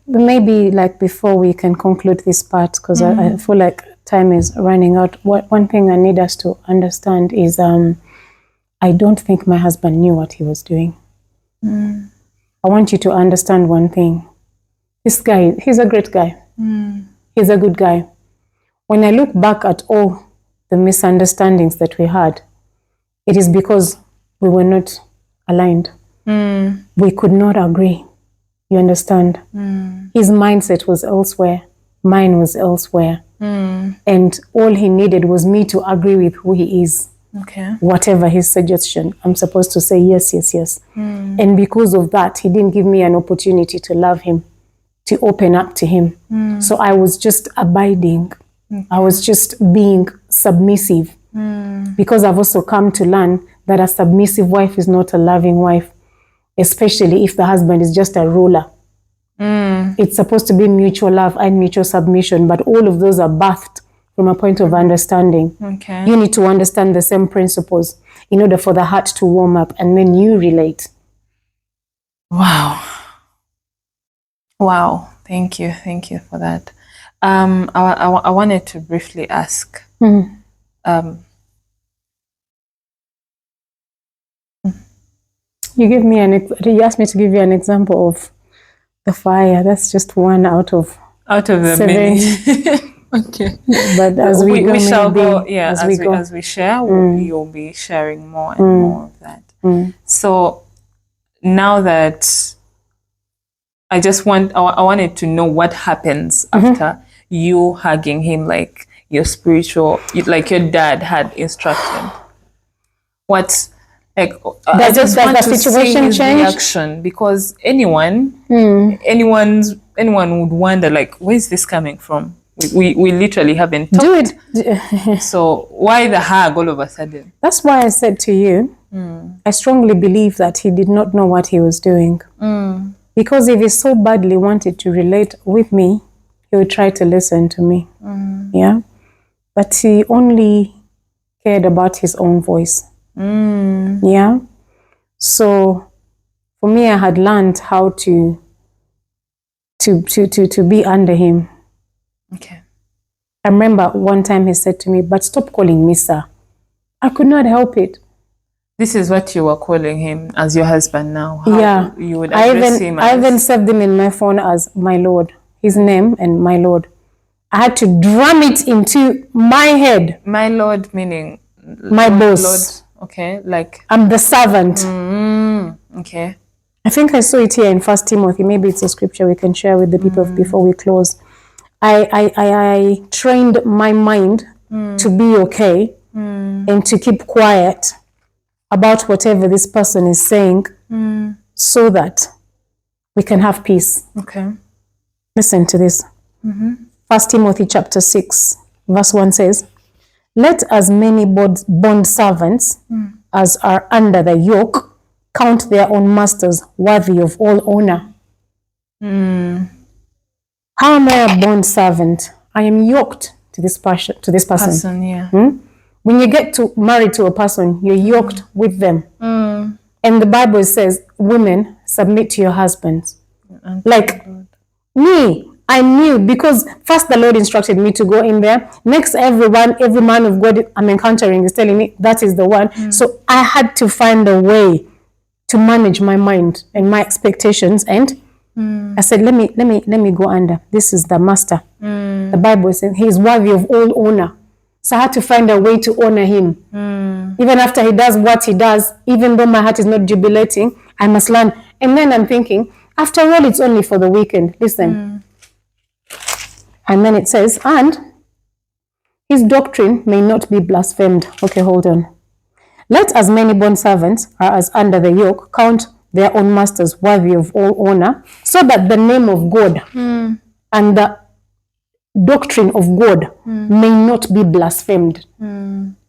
maybe, like, before we can conclude this part, because I feel like time is running out, one thing I need us to understand is I don't think my husband knew what he was doing. I want you to understand one thing. This guy, he's a great guy. He's a good guy. When I look back at all the misunderstandings that we had, it is because we were not aligned. We could not agree. You understand? His mindset was elsewhere. Mine was elsewhere. And all he needed was me to agree with who he is. Okay. Whatever his suggestion, I'm supposed to say yes, yes, yes. And because of that, he didn't give me an opportunity to love him, to open up to him. So I was just abiding. I was just being submissive. Because I've also come to learn that a submissive wife is not a loving wife, especially if the husband is just a ruler. It's supposed to be mutual love and mutual submission, but all of those are birthed from a point of understanding. Okay. You need to understand the same principles in order for the heart to warm up, and then you relate. Wow. Wow. Thank you. Thank you for that. I wanted to briefly ask, You give me you asked me to give you an example of the fire. That's just one out of the 7. many. Okay. But as we go, shall maybe, go. Yeah, as we share, you'll be sharing more and more of that. So now that I wanted to know what happens after you hugging him, like your spiritual, like your dad had instructed. What, like, I just want to see his reaction, because anyone would wonder, like, where is this coming from? We literally haven't talked. So why the hug all of a sudden? That's why I said to you, I strongly believe that he did not know what he was doing. Because if he so badly wanted to relate with me, he would try to listen to me. Yeah. But he only cared about his own voice. Yeah. So for me, I had learned how to be under him. Okay. I remember one time he said to me, "But stop calling me sir." I could not help it. This is what you were calling him as your husband now. How you would address him as... I even saved him in my phone as my Lord. His name and my Lord. I had to drum it into my head. My Lord meaning? My boss. Lord. Okay, like... I'm the servant. Okay. I think I saw it here in 1 Timothy. Maybe it's a scripture we can share with the people before we close. I trained my mind to be okay and to keep quiet about whatever this person is saying so that we can have peace. Okay. Listen to this. 1 Timothy chapter 6 verse 1 says, "Let as many bond servants as are under the yoke count their own masters worthy of all honor." How am I a bond servant? I am yoked to this person. Yeah. When you get married to a person, you're yoked with them. And the Bible says, women, submit to your husbands. Like me, I knew, because first the Lord instructed me to go in there. Next, every man of God I'm encountering is telling me that is the one. So I had to find a way to manage my mind and my expectations. And I said, let me go under. This is the master. The Bible says he is worthy of all honor. So I had to find a way to honor him. Even after he does what he does, even though my heart is not jubilating, I must learn. And then I'm thinking, after all, it's only for the weekend. Listen. And then it says, and his doctrine may not be blasphemed. Okay, hold on. Let as many bondservants as under the yoke count their own masters worthy of all honor, so that the name of God and the doctrine of God may not be blasphemed.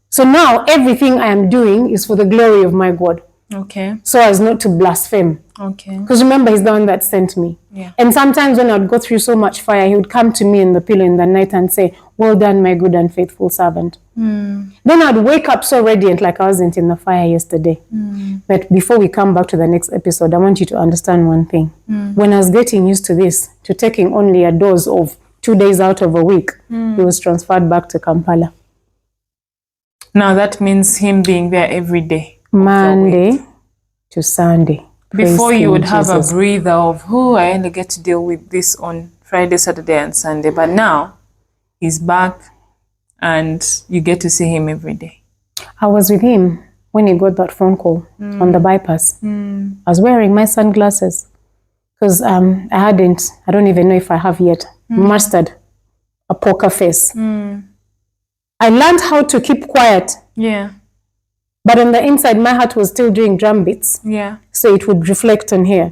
So now everything I am doing is for the glory of my God. Okay. So as not to blaspheme. Okay. Because remember, he's the one that sent me. Yeah. And sometimes when I'd go through so much fire, he would come to me in the pillow in the night and say, "Well done, my good and faithful servant." Then I'd wake up so radiant, like I wasn't in the fire yesterday. But before we come back to the next episode, I want you to understand one thing. When I was getting used to this, to taking only a dose of 2 days out of a week, he was transferred back to Kampala. Now that means him being there every day. Monday to Sunday. Before you would have a breather of, I only get to deal with this on Friday, Saturday, and Sunday. But now he's back and you get to see him every day. I was with him when he got that phone call on the bypass. I was wearing my sunglasses because I don't even know if I have yet, mastered a poker face. I learned how to keep quiet. Yeah. But on the inside, my heart was still doing drum beats. Yeah. So it would reflect on here.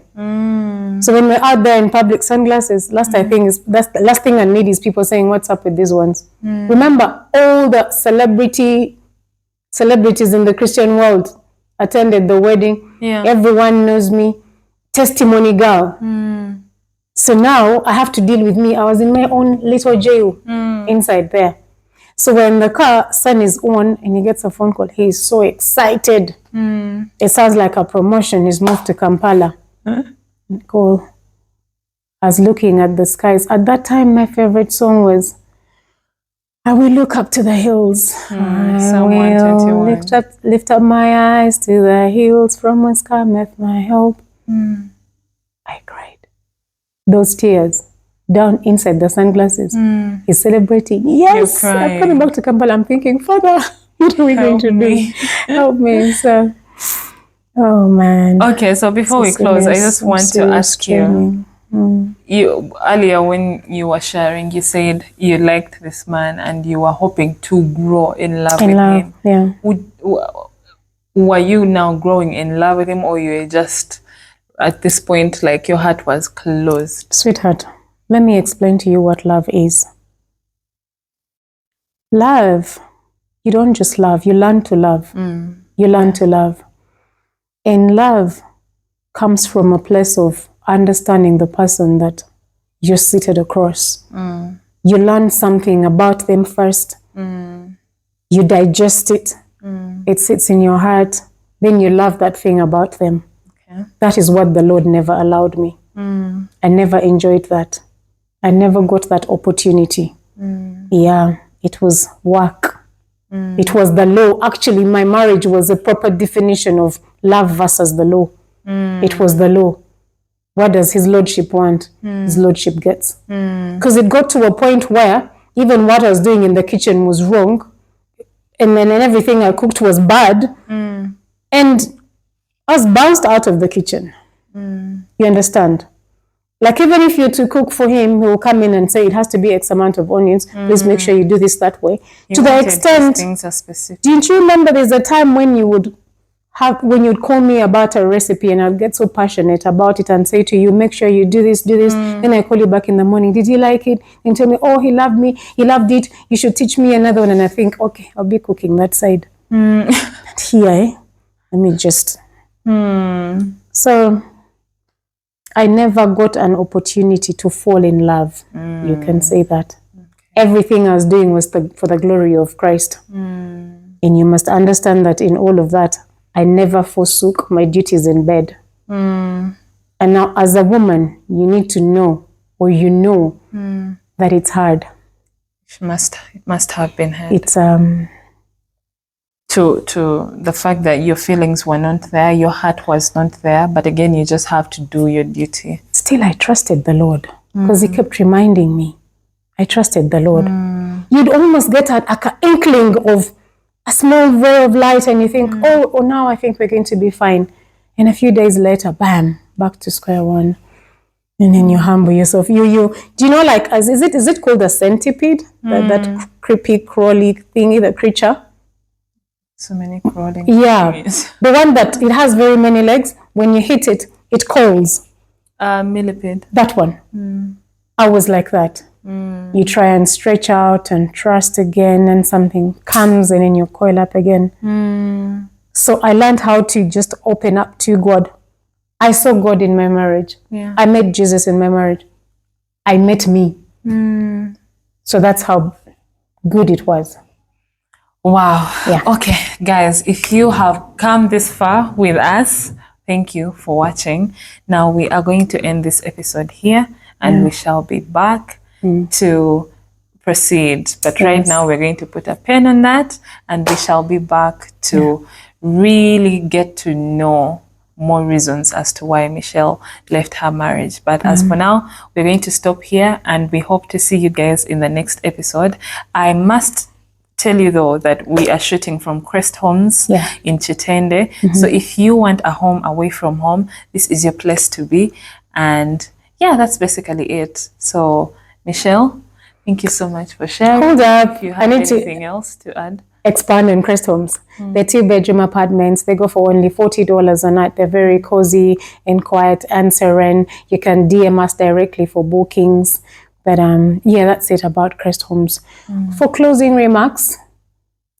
So when we're out there in public, sunglasses, that's the last thing I need is people saying, "What's up with these ones?" Remember, all the celebrities in the Christian world attended the wedding. Yeah. Everyone knows me. Testimony girl. So now I have to deal with me. I was in my own little jail inside there. So when the car sun is on and he gets a phone call, he is so excited. It sounds like a promotion. He's moved to Kampala. Cool. I was looking at the skies. At that time, my favorite song was I will look up to the hills. I Psalm will 121. lift up my eyes to the hills from whence cometh my help. I cried. Those tears down inside the sunglasses. He's celebrating. Yes, You're I'm coming crying. back to Kampala. I'm thinking, Father, what are we going Help to me. do? Help me. So, oh man. Okay, so before we close, I just want to ask you. You earlier when you were sharing, you said you liked this man and you were hoping to grow in love In with love, him. yeah. Were you now growing in love with him, or you were just at this point like your heart was closed? Sweetheart, let me explain to you what love is. Love, you don't just love, you learn to love. You learn to love. And love comes from a place of understanding the person that you're seated across. You learn something about them first. You digest it. It sits in your heart. Then you love that thing about them. Okay. That is what the Lord never allowed me. I never enjoyed that. I never got that opportunity. Yeah, it was work. It was the law. Actually, my marriage was a proper definition of love versus the law. It was the law. What does his lordship want? His lordship gets. Because it got to a point where even what I was doing in the kitchen was wrong, and then everything I cooked was bad, and I was bounced out of the kitchen. You understand? Like even if you're to cook for him, he will come in and say it has to be X amount of onions. Please make sure you do this that way. You To the wanted these extent, things are specific. didn't you remember there's a time when you'd call me about a recipe and I'd get so passionate about it and say to you, make sure you do this. Then I call you back in the morning. Did he like it? And tell me, oh, he loved me. He loved it. You should teach me another one. And I think, okay, I'll be cooking that side. And here, let me just. So I never got an opportunity to fall in love. You can say that. Everything I was doing was for the glory of Christ. And you must understand that in all of that, I never forsook my duties in bed. And now as a woman, you need to know, or you know, that it's hard. It must have been hard. It's to the fact that your feelings were not there, your heart was not there, but again, you just have to do your duty. still I trusted the Lord because he kept reminding me. I trusted the Lord. You'd almost get an inkling of a small ray of light and you think, oh, now I think we're going to be fine. And a few days later, bam, back to square one. And then you humble yourself. Do you know, like, is it called a centipede? That creepy, crawly thingy, the creature? So many crawling. Yeah. thingies. The one that it has very many legs. When you hit it, it calls. Millipede. That one. I was like that. You try and stretch out and trust again, and something comes and then you coil up again. So I learned how to just open up to God. I saw God in my marriage. Yeah. I met Jesus in my marriage. I met me. So that's how good it was. Wow. Yeah. Okay, guys, if you have come this far with us, thank you for watching. Now we are going to end this episode here, and we shall be back to proceed. But right now we're going to put a pen on that, and we shall be back to really get to know more reasons as to why Michelle left her marriage. But as for now, we're going to stop here, and we hope to see you guys in the next episode. I must tell you though that we are shooting from Crest Homes in Chitende. So if you want a home away from home, this is your place to be. And yeah, that's basically it. So Michelle, thank you so much for sharing. Hold up. If you I have need to anything else to add. expand in Crest Homes. They're 2-bedroom apartments. They go for only $40 a night. They're very cozy and quiet and serene. You can DM us directly for bookings. But yeah, that's it about Crest Homes. For closing remarks,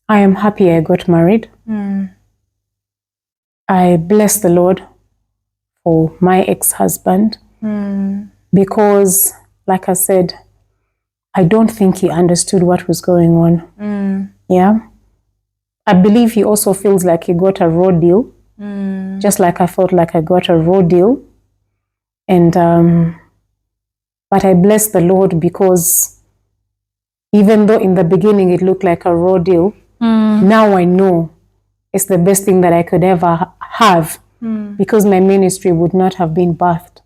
I am happy I got married. I bless the Lord for my ex-husband because, like I said, I don't think he understood what was going on. Yeah. I believe he also feels like he got a raw deal, just like I felt like I got a raw deal. And but I bless the Lord because Even though in the beginning it looked like a raw deal, now I know it's the best thing that I could ever have, because my ministry would not have been birthed.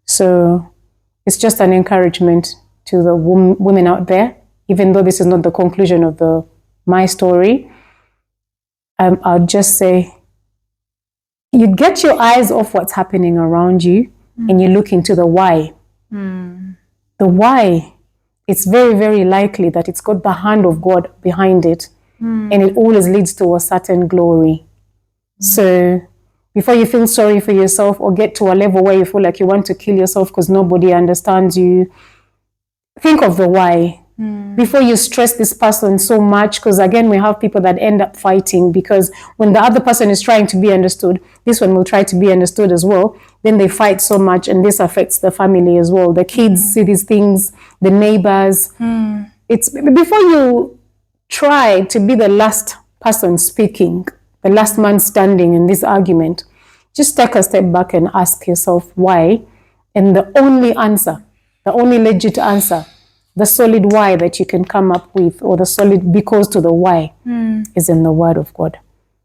So it's just an encouragement to the women out there, even though this is not the conclusion of my story. I'll just say, you get your eyes off what's happening around you and you look into the why. The why, it's very, very likely that it's got the hand of God behind it, and it always leads to a certain glory. So before you feel sorry for yourself or get to a level where you feel like you want to kill yourself because nobody understands you, think of the why. Before you stress this person so much, because again, we have people that end up fighting because when the other person is trying to be understood, this one will try to be understood as well. Then they fight so much, and this affects the family as well. The kids see these things, the neighbors. It's before you try to be the last person speaking, the last man standing in this argument, just take a step back and ask yourself why. And the only answer, the only legit answer, the solid why that you can come up with, or the solid because to the why, is in the Word of God.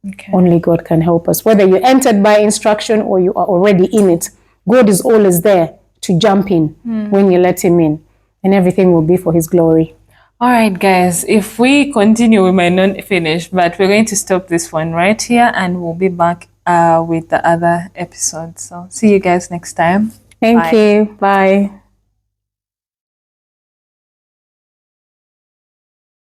Okay. Only God can help us. Whether you entered by instruction or you are already in it, God is always there to jump in when you let him in, and everything will be for his glory. All right, guys, if we continue, we might not finish, but we're going to stop this one right here, and we'll be back with the other episodes. So see you guys next time. Thank you. Bye.